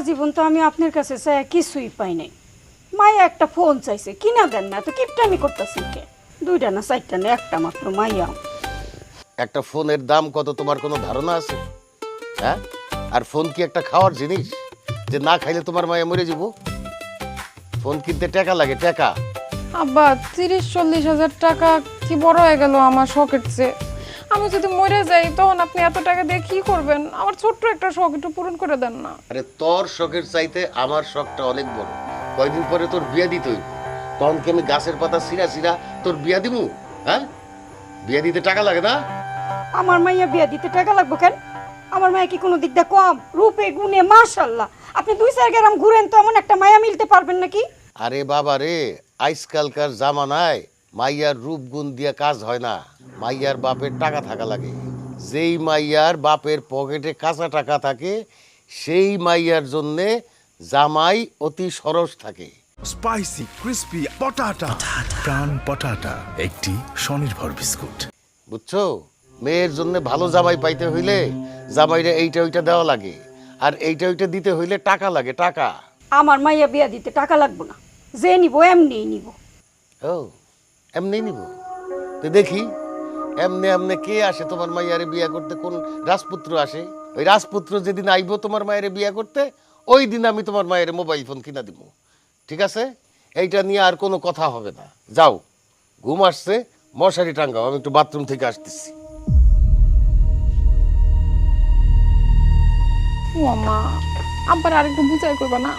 জীবন তো আমি আপনার কাছে চাই কিছুই পাই নাই। মাইয়া একটা ফোন চাইছে, কিনা দেন না, তো কিপটামি করতেছেন কে? দুইটা না চারটা না, একটা মাত্র মাইয়া। একটা ফোনের দাম কত তোমার কোনো ধারণা আছে? হ্যাঁ, আর ফোন কি একটা খাওয়ার জিনিস যে না খাইলে তোমার মায়া মরে যাব? ফোন কিনতে টাকা লাগে, টাকা। আব্বা 30-40 হাজার টাকা কি বড় হয়ে গেল আমার শখের চেয়ে। আমি যদি মরে যাই তখন আপনি এত টাকা দিয়ে কি করবেন? আমার ছোট্ট একটা শখ একটু পূরণ করে দেন না। আরে তোর শখের চাইতে আমার শখটা অনেক বড়। কয়দিন পরে তোর বিয়া দিতে হইব, তখন কি আমি গাছের পাতা ছিঁড়া ছিঁড়া তোর বিয়া দিমু? হ্যাঁ, বিয়া দিতে টাকা লাগে না? আমার মাইয়া বিয়া দিতে টাকা লাগবে কেন? আমার মাইয়া কি কোনো দিক দিয়ে কম? রূপে গুণে মাশাআল্লাহ। আপনি 2-4 গ্রাম ঘুরেন তো এমন একটা মাইয়া মিলতে পারবেন নাকি? আরে বাবা রে, আজকালকার জামানায় মাইয়ার রূপ গুণ দিয়ে কাজ হয় না, মাইয়ার বাপের টাকা থাকা লাগে। যেই মাইয়ার বাপের পকেটে কাঁচা টাকা থাকে সেই মাইয়ার জন্যে জামাই অতি সরস থাকে। স্পাইসি ক্রিস্পি পটাটা প্রাণ পটাটা একটি স্বনির্ভর বিস্কুট। বুঝছো, মেয়ের জন্য ভালো জামাই পাইতে হইলে জামাইরে এইটা ওইটা দেওয়া লাগে, আর এইটা ওইটা দিতে হইলে টাকা লাগে, টাকা। আমার মাইয়া বিয়া দিতে টাকা লাগবে না, যে নিব এমনিই নিব। ও, এমনি নিব? তো দেখি এমনি এমনি কে আসে তোমার মাইয়ারে বিয়া করতে? কোন রাজপুত্র আসে? ওই রাজপুত্র যেদিন আইব তোমার মায়েরে বিয়া করতে, ওই দিন আমি তোমার মায়ের মোবাইল ফোন কিনা দিব। ঠিক আছে? এইটা নিয়ে আর কোনো কথা হবে না। যাও, ঘুম আসছে, মশারি টাঙ্গাও, আমি একটু বাথরুম থেকে আসতেছি। ও মা, আব্বার আরেকটু বুঝাই করবা না?